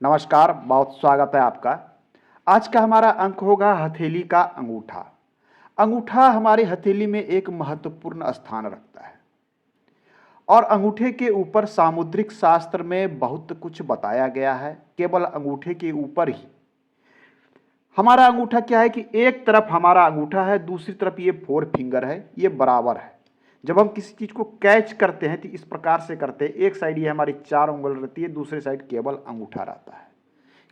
नमस्कार, बहुत स्वागत है आपका। आज का हमारा अंक होगा हथेली का अंगूठा। अंगूठा हमारी हथेली में एक महत्वपूर्ण स्थान रखता है और अंगूठे के ऊपर सामुद्रिक शास्त्र में बहुत कुछ बताया गया है। केवल अंगूठे के ऊपर ही हमारा अंगूठा क्या है कि एक तरफ हमारा अंगूठा है, दूसरी तरफ ये फोर फिंगर है, ये बराबर है। जब हम किसी चीज को कैच करते हैं तो इस प्रकार से करते हैं, एक साइड ये हमारी चार उंगल रहती है, दूसरी साइड केवल अंगूठा रहता है।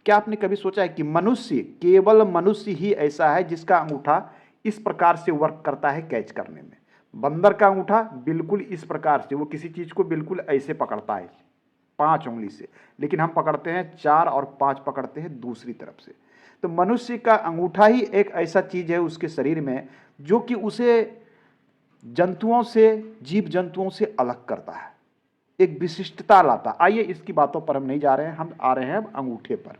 क्या आपने कभी सोचा है कि केवल मनुष्य ही ऐसा है जिसका अंगूठा इस प्रकार से वर्क करता है कैच करने में? बंदर का अंगूठा बिल्कुल इस प्रकार से, वो किसी चीज को बिल्कुल ऐसे पकड़ता है 5 उंगली से, लेकिन हम पकड़ते हैं 4 और 5 पकड़ते हैं दूसरी तरफ से। तो मनुष्य का अंगूठा ही एक ऐसा चीज है उसके शरीर में जो कि उसे जंतुओं से, जीव जंतुओं से अलग करता है, एक विशिष्टता लाता। आइए इसकी बातों पर हम नहीं जा रहे हैं, हम आ रहे हैं अब अंगूठे पर।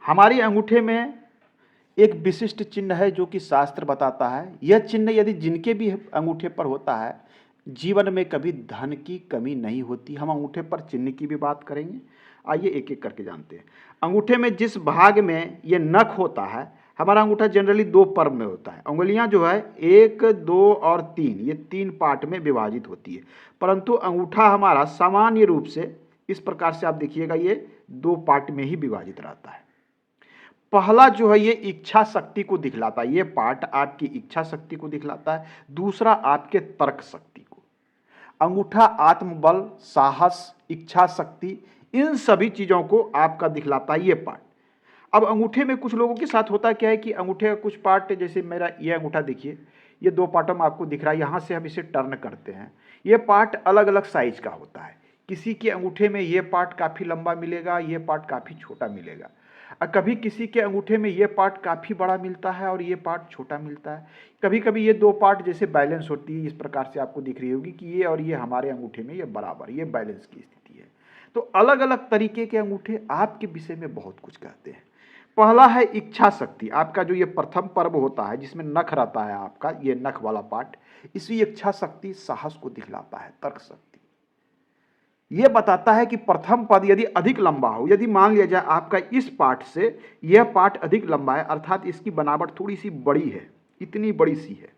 हमारी अंगूठे में एक विशिष्ट चिन्ह है जो कि शास्त्र बताता है। यह चिन्ह यदि जिनके भी अंगूठे पर होता है, जीवन में कभी धन की कमी नहीं होती। हम अंगूठे पर चिन्ह की भी बात करेंगे। आइए एक एक करके जानते हैं। अंगूठे में जिस भाग में ये नख होता है, हमारा अंगूठा जनरली 2 पर्व में होता है। उंगलियां जो है 1, 2 और 3, ये 3 पार्ट में विभाजित होती है, परंतु अंगूठा हमारा सामान्य रूप से इस प्रकार से, आप देखिएगा, ये 2 पार्ट में ही विभाजित रहता है। पहला जो है ये इच्छा शक्ति को दिखलाता है, ये पार्ट आपकी इच्छा शक्ति को दिखलाता है। दूसरा आपके तर्क शक्ति को। अंगूठा आत्मबल, साहस, इच्छा शक्ति, इन सभी चीजों को आपका दिखलाता है ये पार्ट। अब अंगूठे में कुछ लोगों के साथ होता क्या है कि अंगूठे का कुछ पार्ट, जैसे मेरा ये अंगूठा देखिए, ये 2 पार्टों में आपको दिख रहा है, यहां से हम इसे टर्न करते हैं, ये पार्ट अलग अलग साइज का होता है। किसी के अंगूठे में ये पार्ट काफी लंबा मिलेगा, ये पार्ट काफी छोटा मिलेगा। कभी किसी के अंगूठे में ये पार्ट काफी बड़ा मिलता है और ये पार्ट छोटा मिलता है। कभी कभी ये 2 पार्ट जैसे बैलेंस होती है, इस प्रकार से आपको दिख रही होगी कि ये और ये हमारे अंगूठे में ये बराबर, ये बैलेंस की स्थिति है। तो अलग अलग तरीके के अंगूठे आपके विषय में बहुत कुछ कहते हैं। पहला है इच्छा शक्ति। आपका जो ये प्रथम पर्व होता है जिसमें नख रहता है, आपका ये नख वाला पार्ट, इसी इच्छा शक्ति साहस को दिखलाता है, तर्क शक्ति। यह बताता है कि प्रथम पद यदि अधिक लंबा हो, यदि मान लिया जाए आपका इस पार्ट से यह पार्ट अधिक लंबा है, अर्थात इसकी बनावट थोड़ी सी बड़ी है, इतनी बड़ी सी है,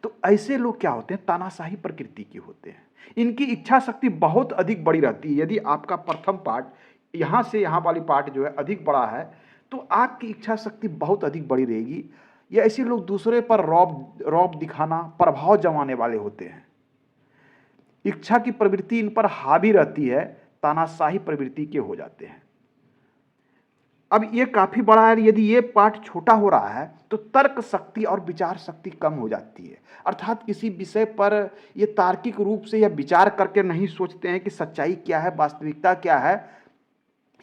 तो ऐसे लोग क्या होते हैं, तानाशाही प्रकृति के होते हैं। इनकी इच्छा शक्ति बहुत अधिक बड़ी रहती है। यदि आपका प्रथम पार्ट यहां से यहां वाली पार्ट जो है अधिक बड़ा है, तो आपकी इच्छा शक्ति बहुत अधिक बड़ी रहेगी। ये ऐसे लोग दूसरे पर रौब रौब दिखाना, प्रभाव जमाने वाले होते हैं। इच्छा की प्रवृत्ति इन पर हावी रहती है, तानाशाही प्रवृत्ति के हो जाते हैं। अब ये काफी बड़ा है, यदि ये पार्ट छोटा हो रहा है तो तर्क शक्ति और विचार शक्ति कम हो जाती है। अर्थात किसी विषय पर ये तार्किक रूप से या विचार करके नहीं सोचते हैं कि सच्चाई क्या है, वास्तविकता क्या है।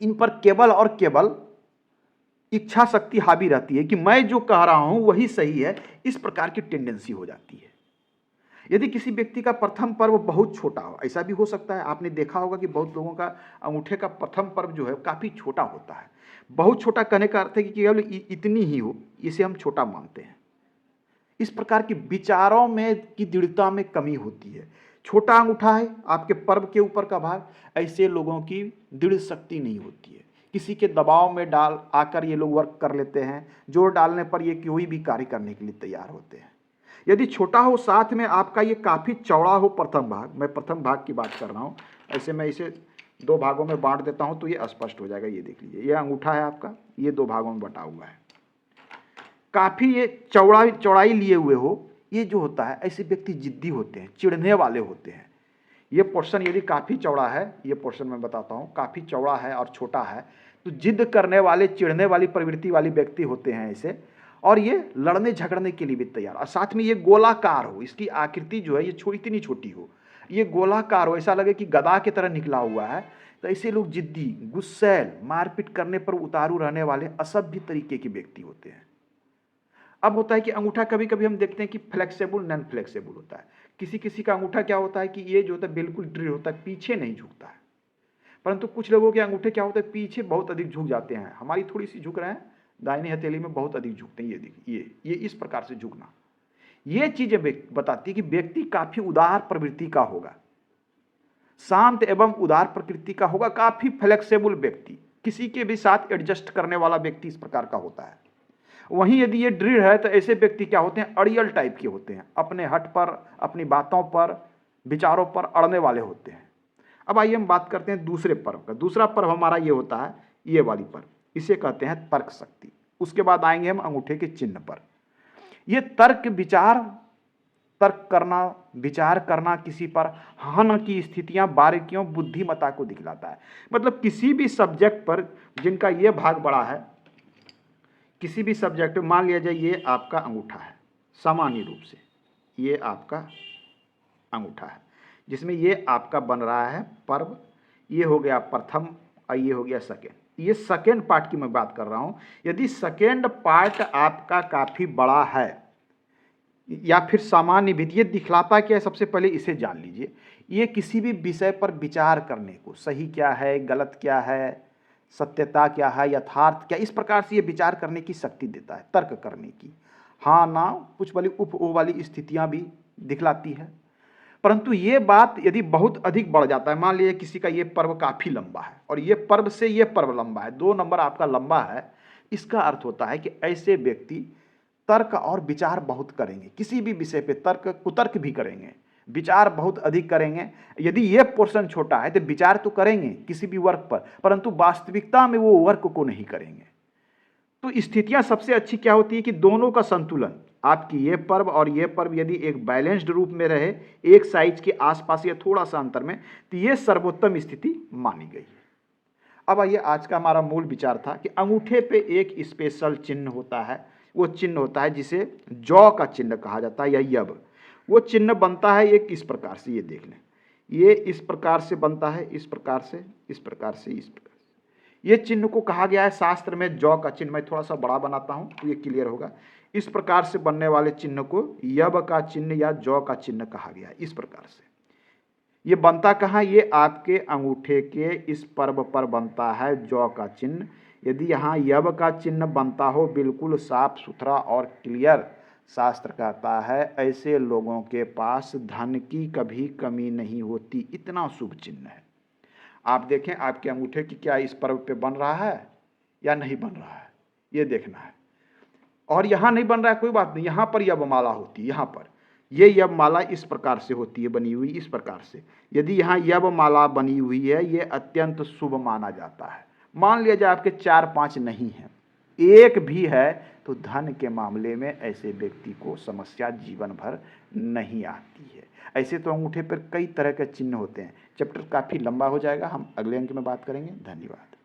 इन पर केवल और केवल इच्छा शक्ति हावी रहती है कि मैं जो कह रहा हूं वही सही है, इस प्रकार की टेंडेंसी हो जाती है। यदि किसी व्यक्ति का प्रथम पर्व बहुत छोटा हो, ऐसा भी हो सकता है, आपने देखा होगा कि बहुत लोगों का अंगूठे का प्रथम पर्व जो है काफी छोटा होता है। बहुत छोटा कहने का अर्थ है कि केवल इतनी ही हो, इसे हम छोटा मानते हैं। इस प्रकार के विचारों में की दृढ़ता में कमी होती है। छोटा अंगूठा है आपके पर्व के ऊपर का भाग, ऐसे लोगों की दृढ़ शक्ति नहीं होती है। किसी के दबाव में डाल आकर ये लोग वर्क कर लेते हैं, जोर डालने पर ये कोई भी कार्य करने के लिए तैयार होते हैं। यदि छोटा हो, साथ में आपका ये काफी चौड़ा हो प्रथम भाग, मैं प्रथम भाग की बात कर रहा हूं, ऐसे मैं इसे 2 भागों में बांट देता हूं तो ये स्पष्ट हो जाएगा। ये देख लीजिए, ये अंगूठा है आपका, ये 2 भागों में बटा हुआ है, काफी ये चौड़ाई लिए हुए हो। ये जो होता है, ऐसे व्यक्ति जिद्दी होते हैं, चिढ़ने वाले होते हैं। ये पोर्शन यदि काफी चौड़ा है, ये पोर्शन मैं बताता हूं, काफी चौड़ा है और छोटा है, तो जिद करने वाले, चिढ़ने वाली प्रवृत्ति वाले व्यक्ति होते हैं ऐसे। और ये लड़ने झगड़ने के लिए भी तैयार, और साथ में ये गोलाकार हो, इसकी आकृति जो है ये इतनी छोटी हो, ये गोलाकार हो, ऐसा लगे कि गदा की तरह निकला हुआ है। तो ऐसे लोग जिद्दी, गुस्सैल, मारपीट करने पर उतारू रहने वाले असभ्य तरीके के व्यक्ति होते हैं। अब होता है कि अंगूठा कभी कभी हम देखते हैं कि फ्लेक्सिबल, नॉन फ्लेक्सिबल होता है। किसी किसी का अंगूठा क्या होता है कि ये जो होता है बिल्कुल दृढ़ होता है, पीछे नहीं झुकता है। परंतु कुछ लोगों के अंगूठे क्या होता है, पीछे बहुत अधिक झुक जाते हैं। हमारी थोड़ी सी झुक रहे हैं, दाहिनी हथेली में बहुत अधिक झुकते हैं। ये देखिए, ये इस प्रकार से झुकना, ये चीजें बताती है कि व्यक्ति काफी उदार प्रवृत्ति का होगा। शांत एवं उदार प्रकृति का होगा, काफी फ्लेक्सिबल व्यक्ति, किसी के भी साथ एडजस्ट करने वाला व्यक्ति इस प्रकार का होता है। वहीं यदि ये दृढ़ है तो ऐसे व्यक्ति क्या होते हैं, अड़ियल टाइप के होते हैं, अपने हट पर, अपनी बातों पर, विचारों पर अड़ने वाले होते हैं। अब आइए हम बात करते हैं दूसरे पर्व का। दूसरा पर्व हमारा ये होता है, ये वाली पर्व, इसे कहते हैं तर्क शक्ति। उसके बाद आएंगे हम अंगूठे के चिन्ह पर। ये तर्क विचार, तर्क करना, विचार करना किसी पर, हाँ न की स्थितियां, बारीकियों, बुद्धिमत्ता को दिखलाता है। मतलब किसी भी सब्जेक्ट पर जिनका ये भाग बड़ा है, किसी भी सब्जेक्ट में मान लिया जाए ये आपका अंगूठा है, सामान्य रूप से ये आपका अंगूठा है, जिसमें ये आपका बन रहा है पर्व। ये हो गया प्रथम और ये हो गया सेकेंड। ये सेकेंड पार्ट की मैं बात कर रहा हूं। यदि सेकेंड पार्ट आपका काफी बड़ा है या फिर सामान्य भी, ये दिखलाता क्या है, सबसे पहले इसे जान लीजिए। ये किसी भी विषय पर विचार करने को, सही क्या है, गलत क्या है, सत्यता क्या है, यथार्थ क्या, इस प्रकार से ये विचार करने की शक्ति देता है, तर्क करने की। हाँ ना कुछ वाली उप ओ वाली स्थितियां भी दिखलाती है। परंतु ये बात यदि बहुत अधिक बढ़ जाता है, मान लीजिए किसी का ये पर्व काफी लंबा है और ये पर्व से ये पर्व लंबा है, 2 नंबर आपका लंबा है, इसका अर्थ होता है कि ऐसे व्यक्ति तर्क और विचार बहुत करेंगे, किसी भी विषय पे तर्क कुतर्क भी करेंगे, विचार बहुत अधिक करेंगे। यदि ये पोर्शन छोटा है तो विचार तो करेंगे किसी भी वर्क पर, परंतु वास्तविकता में वो वर्क को नहीं करेंगे। तो स्थितियां सबसे अच्छी क्या होती है कि दोनों का संतुलन, आपकी ये पर्व और ये पर्व यदि एक बैलेंस्ड रूप में रहे, एक साइज के आसपास या थोड़ा सा अंतर में, तो ये सर्वोत्तम स्थिति मानी गई है। अब आइए, आज का हमारा मूल विचार था कि अंगूठे पे एक स्पेशल चिन्ह होता है। वो चिन्ह होता है जिसे जौ का चिन्ह कहा जाता है या यब। वो चिन्ह बनता है एक इस प्रकार से, ये देख लें, ये इस प्रकार से बनता है, इस प्रकार से, इस प्रकार से, इस प्रकार से। ये चिन्ह को कहा गया है शास्त्र में जौ का चिन्ह। मैं थोड़ा सा बड़ा बनाता हूं तो ये क्लियर होगा। इस प्रकार से बनने वाले चिन्ह को यब का चिन्ह या जौ का चिन्ह कहा गया है। इस प्रकार से ये बनता कहाँ, ये आपके अंगूठे के इस पर्व पर बनता है जौ का चिन्ह। यदि यहाँ यब का चिन्ह बनता हो, बिल्कुल साफ सुथरा और क्लियर, शास्त्र कहता है ऐसे लोगों के पास धन की कभी कमी नहीं होती, इतना शुभ चिन्ह है। आप देखें आपके अंगूठे की क्या इस पर्व पे बन रहा है या नहीं बन रहा है, ये देखना है। और यहाँ नहीं बन रहा है कोई बात नहीं, यहाँ पर यब माला होती है, यहाँ पर ये यब माला इस प्रकार से होती है, बनी हुई इस प्रकार से। यदि यहाँ यब माला बनी हुई है, ये अत्यंत शुभ माना जाता है। मान लिया जाए आपके 4-5 नहीं है, एक भी है, तो धन के मामले में ऐसे व्यक्ति को समस्या जीवन भर नहीं आती है। ऐसे तो अंगूठे पर कई तरह के चिन्ह होते हैं। चैप्टर काफ़ी लंबा हो जाएगा, हम अगले अंक में बात करेंगे। धन्यवाद।